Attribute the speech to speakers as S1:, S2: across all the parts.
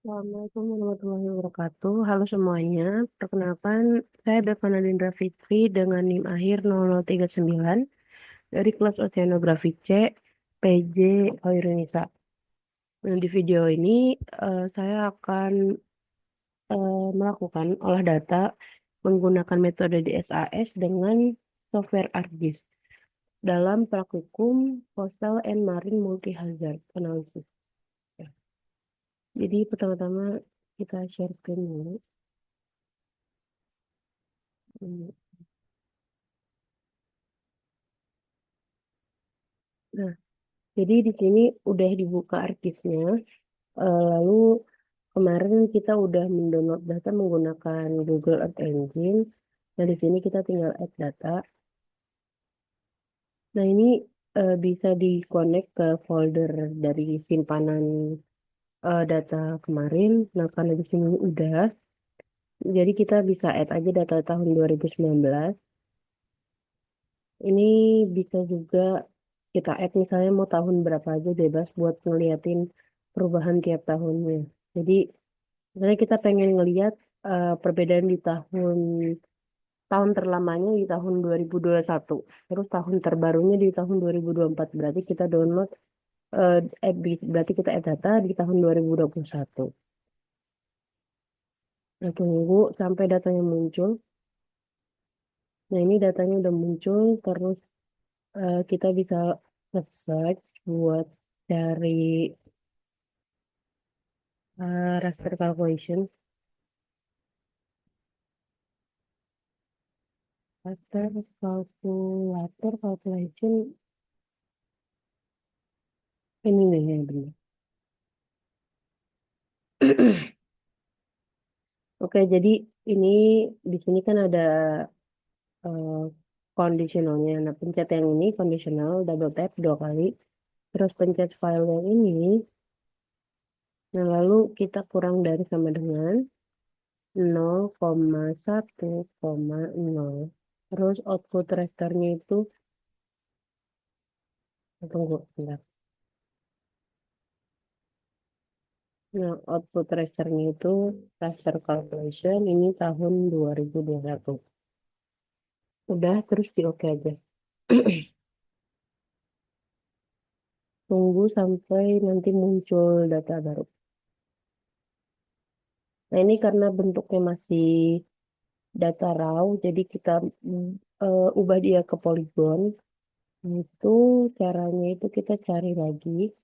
S1: Assalamualaikum warahmatullahi wabarakatuh. Halo semuanya. Perkenalkan, saya Devana Lindra Fitri dengan NIM akhir 0039 dari kelas Oceanografi C, PJ Hoirunisa. Nah, di video ini saya akan melakukan olah data menggunakan metode DSAS dengan software ArcGIS dalam praktikum Coastal and Marine Multi-Hazard Analysis. Ya. Jadi pertama-tama kita share screen dulu. Hmm. Nah, jadi di sini udah dibuka arkisnya. Lalu kemarin kita udah mendownload data menggunakan Google Earth Engine. Nah, di sini kita tinggal add data. Nah, ini bisa di-connect ke folder dari simpanan data kemarin. Nah, karena di sini udah, jadi kita bisa add aja data tahun 2019. Ini bisa juga kita add misalnya mau tahun berapa aja bebas buat ngeliatin perubahan tiap tahunnya. Jadi misalnya kita pengen ngeliat perbedaan di tahun terlamanya di tahun 2021, terus tahun terbarunya di tahun 2024. Berarti kita download berarti kita add data di tahun 2021. Nah, tunggu sampai datanya muncul. Nah, ini datanya udah muncul, terus kita bisa search buat cari raster calculation. Raster calculation ini nih yang benar. Oke, jadi ini di sini kan ada conditionalnya. Nah, pencet yang ini conditional, double tap 2 kali, terus pencet file yang ini. Nah, lalu kita kurang dari sama dengan 0,1,0. Terus output rasternya itu, tunggu, bentar. Nah, output rasternya itu raster calculation ini tahun 2021. Udah, terus di oke aja. Tunggu sampai nanti muncul data baru. Nah, ini karena bentuknya masih data raw, jadi kita ubah dia ke polygon. Itu caranya itu kita cari lagi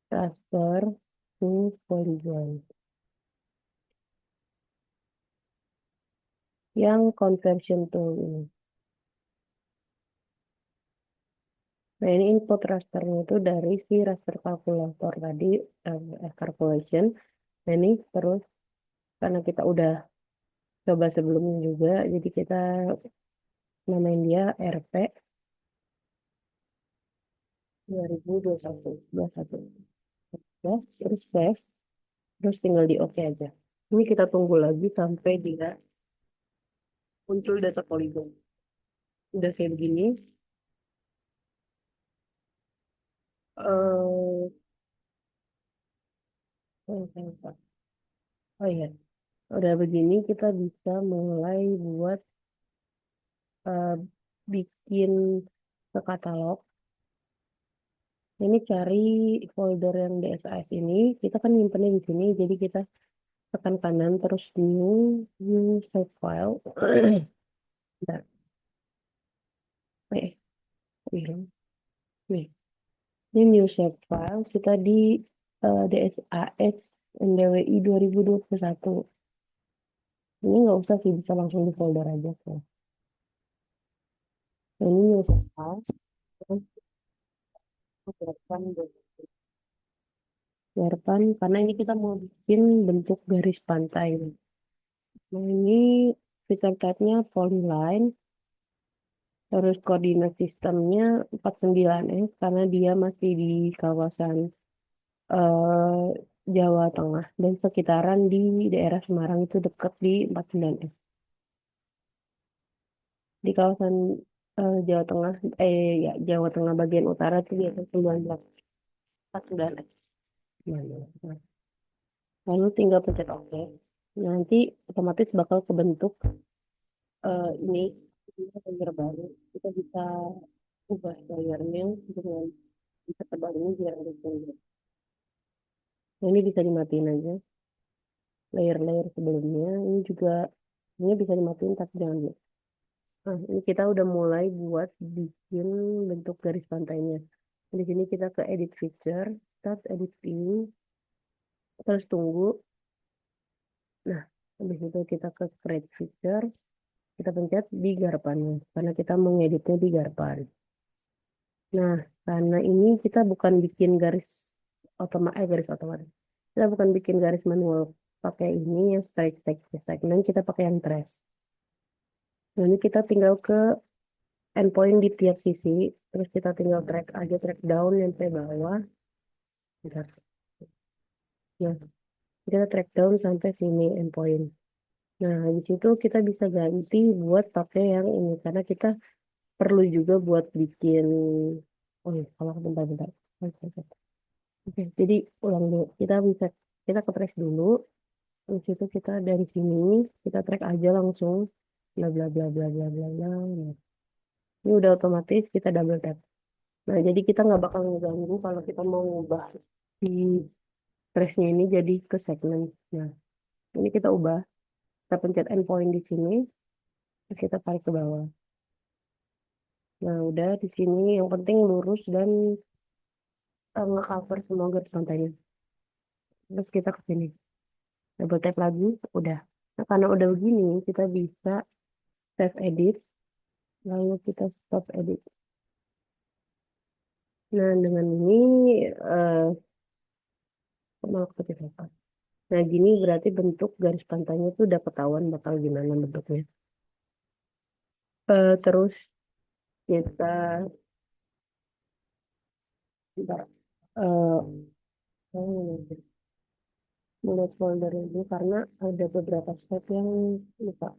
S1: raster to polygon. Yang conversion tool ini. Nah, ini input rasternya itu dari si raster kalkulator tadi, calculation. Nah, ini terus karena kita udah coba sebelumnya juga, jadi kita namain dia RP 2021. 21. Ya, terus save, terus tinggal di oke aja. Ini kita tunggu lagi sampai dia muncul data polygon. Udah kayak begini. eh oh iya, udah begini kita bisa mulai buat eh, bikin ke katalog. Ini cari folder yang DSAS ini. Kita kan nyimpennya di sini, jadi kita tekan kanan terus new save file. Bentar. Hilang. Nih, ini new save file kita di DSAS NDWI 2021. Ini nggak usah sih, bisa langsung di folder aja tuh. Nah, ini new save file. Terus biarkan karena ini kita mau bikin bentuk garis pantai. Nah, ini feature type-nya polyline. Terus koordinat sistemnya 49S karena dia masih di kawasan eh, Jawa Tengah dan sekitaran di daerah Semarang itu dekat di 49S. Di kawasan Jawa Tengah, ya Jawa Tengah bagian utara itu di atas 19 49S. Mana? lalu tinggal pencet OK. Nanti otomatis bakal kebentuk ini layer baru. Kita bisa ubah layarnya dengan bisa tebalnya biar ada sensor. Nah, ini bisa dimatiin aja layer-layer sebelumnya. Ini juga ini bisa dimatiin tapi jangan dulu. Nah, ini kita udah mulai buat bikin bentuk garis pantainya. Di sini kita ke edit feature, start editing, terus tunggu. Nah, habis itu kita ke create feature, kita pencet di garpannya karena kita mau ngeditnya di garpan. Nah, karena ini kita bukan bikin garis otomatis. Kita bukan bikin garis manual pakai ini yang straight segment, kita pakai yang trace. Nah, ini kita tinggal ke endpoint di tiap sisi, terus kita tinggal track down sampai bawah. Bentar. Nah, kita track down sampai sini endpoint. Nah, habis itu kita bisa ganti buat pakai yang ini karena kita perlu juga buat bikin. Oh iya, kalau bentar-bentar. Oke, jadi ulang dulu. Kita ke track dulu. Terus itu kita dari sini kita track aja langsung bla bla bla bla bla bla bla. Nah, ini udah otomatis kita double tap. Nah, jadi kita nggak bakal ngeganggu kalau kita mau ngubah si trace-nya ini jadi ke segmen. Nah, ini kita ubah. Kita pencet endpoint di sini, terus kita tarik ke bawah. Nah, udah di sini yang penting lurus dan nge-cover semua garis pantainya. Terus kita ke sini. Double tap lagi, udah. Nah, karena udah begini, kita bisa save edit, lalu kita stop edit. Nah, dengan ini eh maaf ketik apa? Nah, gini berarti bentuk garis pantainya tuh udah ketahuan bakal gimana bentuknya. Terus kita bentar, saya mulai folder ini karena ada beberapa step yang lupa.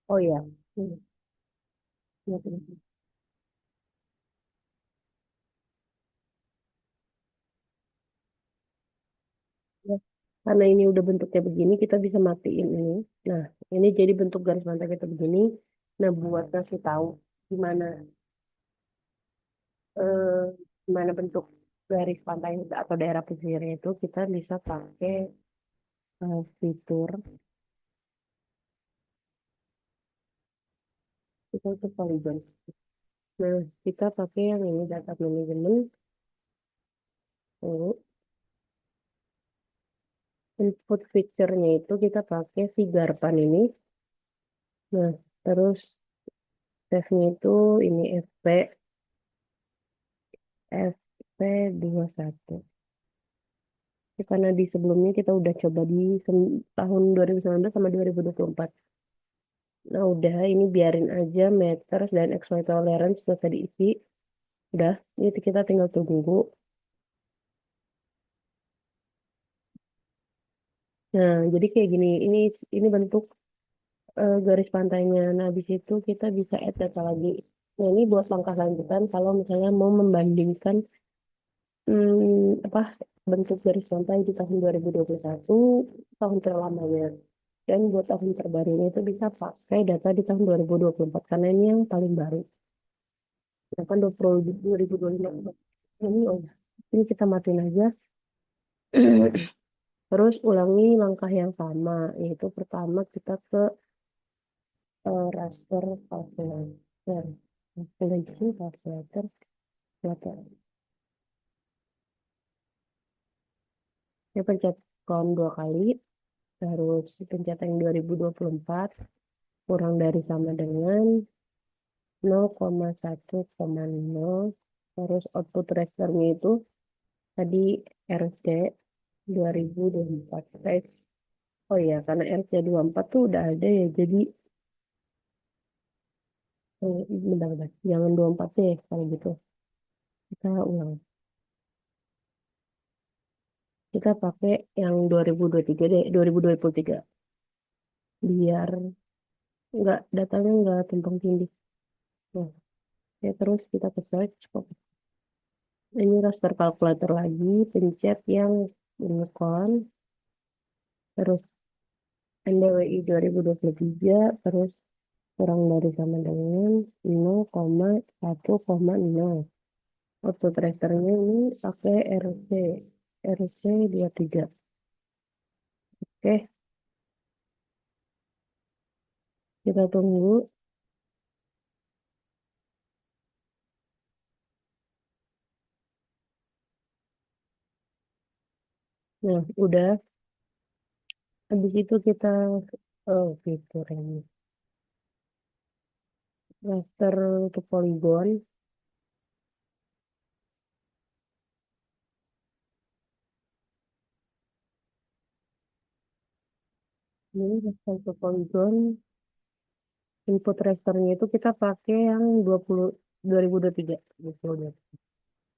S1: Oh ya, ya, ya. Karena ini udah bentuknya begini, kita bisa matiin ini. Nah, ini jadi bentuk garis pantai kita begini. Nah, buat ngasih tahu gimana eh, gimana bentuk garis pantai atau daerah pesisirnya itu, kita bisa pakai fitur kita itu polygon. Nah, kita pakai yang ini data management. Lalu input feature-nya itu kita pakai si garpan ini. Nah, terus save-nya itu ini FP21. Ya, karena di sebelumnya kita udah coba di tahun 2019 sama 2024. Nah, udah ini biarin aja meters dan XY tolerance gak usah diisi. Udah, ini kita tinggal tunggu. Nah, jadi kayak gini. Ini bentuk garis pantainya. Nah, habis itu kita bisa add data lagi. Nah, ini buat langkah lanjutan kalau misalnya mau membandingkan apa bentuk garis pantai di tahun 2021 tahun terlamanya. Dan buat tahun terbarunya itu bisa pakai data di tahun 2024 karena ini yang paling baru. Nah, kan 2025. Ini oh ya. Ini kita matiin aja. Terus ulangi langkah yang sama, yaitu pertama kita ke raster calculator. Calculation calculator. Calculator. Saya pencet count 2 kali, terus pencet yang 2024, kurang dari sama dengan 0,1,0, terus output rasternya itu tadi RC 2024. Oh iya, karena RC24 tuh udah ada ya, jadi bentar-bentar. Jangan 24 deh kalau gitu. Kita ulang. Kita pakai yang 2023 deh, 2023. Biar nggak datanya nggak tumpang tindih. Nah, ya terus kita ke search. Ini raster kalkulator lagi, pencet yang unicorn, terus NDWI 2023, terus kurang dari sama dengan 0,1,0. Auto tracernya ini pakai RC 23. Oke, kita tunggu. Nah, udah. Habis itu kita, oh fitur ini. Raster ke polygon. Ini raster ke polygon. Input rasternya itu kita pakai yang 2023. Gitu, udah.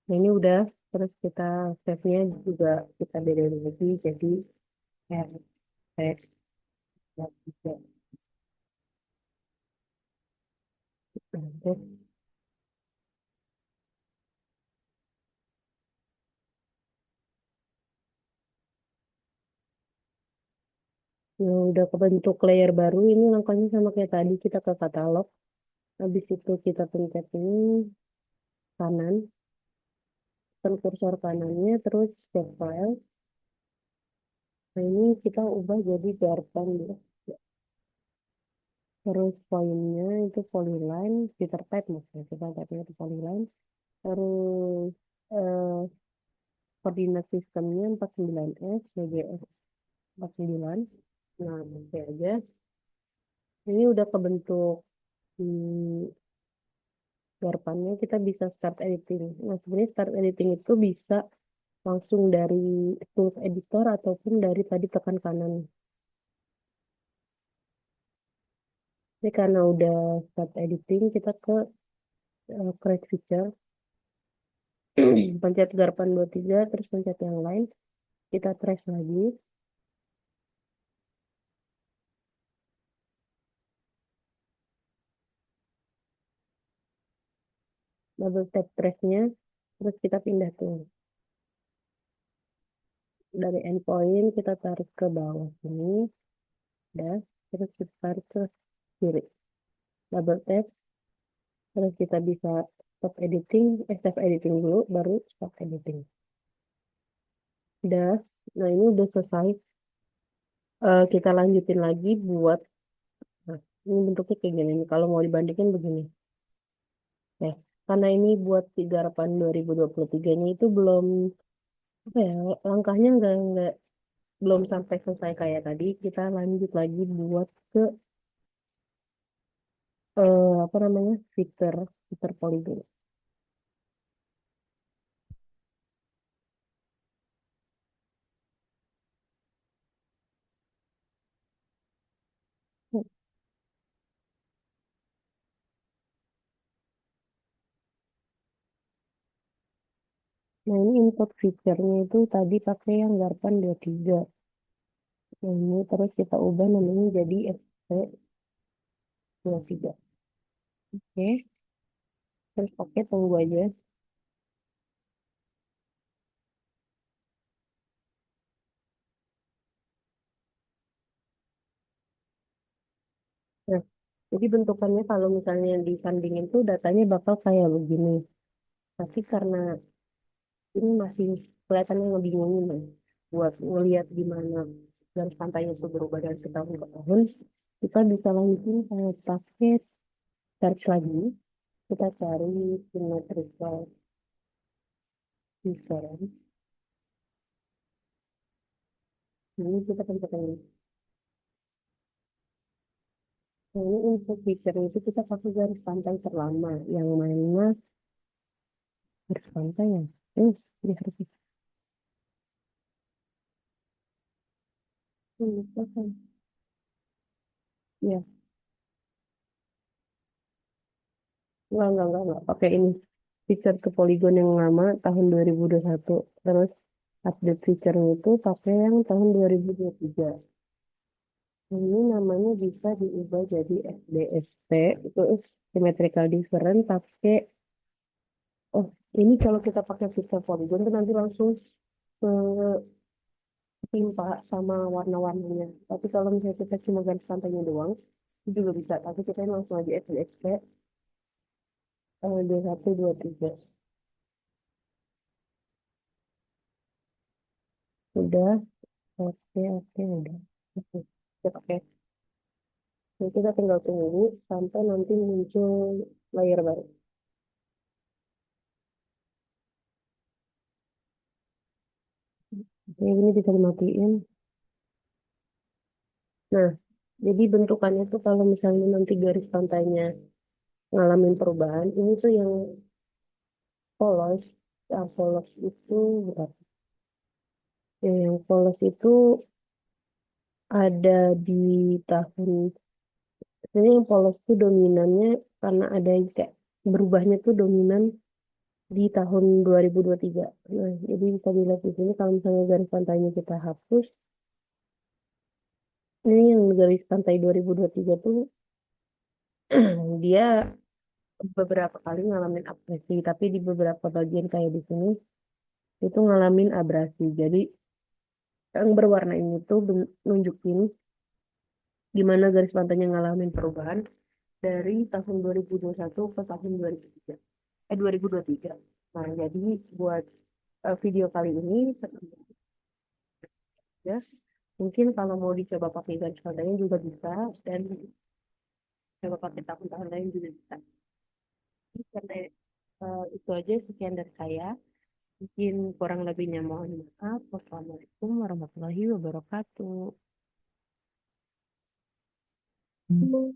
S1: Nah, ini udah. Terus kita save-nya juga kita bedain lagi. Jadi, RC 3. Yang udah kebentuk layer baru ini langkahnya sama kayak tadi, kita ke katalog. Habis itu kita pencet ini kanan, kan kursor kanannya, terus save file. Nah, ini kita ubah jadi garpan ya. Terus poinnya itu polyline, kita type maksudnya, kita type itu polyline. Terus eh, koordinat sistemnya 49S, WGS 49. Nah, oke aja. Ini udah kebentuk hmm, garpannya, kita bisa start editing. Nah, sebenarnya start editing itu bisa langsung dari tools editor ataupun dari tadi tekan kanan. Ini karena udah start editing, kita ke create feature. Pencet garpan 23, terus pencet yang lain. Kita trace lagi. Double tap trace-nya. Terus kita pindah tuh. Dari endpoint, kita tarik ke bawah sini. Udah. Terus kita tarik ke kiri. Double tap. Terus kita bisa stop editing. Save editing dulu, baru stop editing. Udah. Nah, ini udah selesai. Kita lanjutin lagi buat, nah, ini bentuknya kayak gini nih. Kalau mau dibandingin begini. Nah, karena ini buat 38 2023-nya itu belum, apa ya, langkahnya nggak belum sampai selesai kayak tadi. Kita lanjut lagi buat ke apa namanya, fitur fitur polygon. Nah, ini input fiturnya itu tadi pakai yang Garpan 23. Nah, ini terus kita ubah namanya jadi SP 23. Oke, terus oke, tunggu aja. Nah, jadi bentukannya kalau misalnya disandingin tuh datanya bakal kayak begini. Tapi karena ini masih kelihatannya ngebingungin nih, buat ngelihat gimana garis pantainya itu berubah dari setahun ke tahun, kita bisa lanjutin saya pakai search lagi. Kita cari symmetrical difference. Ini kita pencet ini. Nah, ini untuk feature itu kita pakai garis pantai terlama, yang mana garis pantai ya. Ini harus Paham. Ya, enggak. Pakai ini. Feature ke Polygon yang lama tahun 2021. Terus update feature-nya itu pakai yang tahun 2023. Ini namanya bisa diubah jadi SDSP. Itu symmetrical difference pakai, oh ini kalau kita pakai feature Polygon itu nanti langsung eh, timpa sama warna-warnanya. Tapi kalau misalnya kita cuma garis pantainya doang, itu juga bisa. Tapi kita langsung aja SDSP 2123. Udah, oke, udah. Oke, kita pakai. Jadi kita tinggal tunggu sampai nanti muncul layar baru. Ini bisa dimatiin. Nah, jadi bentukannya tuh kalau misalnya nanti garis pantainya ngalamin perubahan, ini tuh yang polos. Yang polos itu berapa? Yang polos itu ada di tahun, sebenarnya yang polos tuh dominannya karena ada yang kayak berubahnya tuh dominan di tahun 2023. Nah, jadi bisa dilihat di sini kalau misalnya garis pantainya kita hapus, ini yang garis pantai 2023 tuh dia beberapa kali ngalamin abrasi, tapi di beberapa bagian kayak di sini itu ngalamin abrasi. Jadi yang berwarna ini tuh nunjukin gimana garis pantainya ngalamin perubahan dari tahun 2021 ke tahun 2003. 2023. Nah, jadi buat video kali ini ya, mungkin kalau mau dicoba pakai garis pantainya juga bisa dan coba pakai tahun-tahun lain juga bisa. Karena itu aja sekian dari saya. Mungkin kurang lebihnya mohon maaf. Wassalamualaikum warahmatullahi wabarakatuh. Hmm.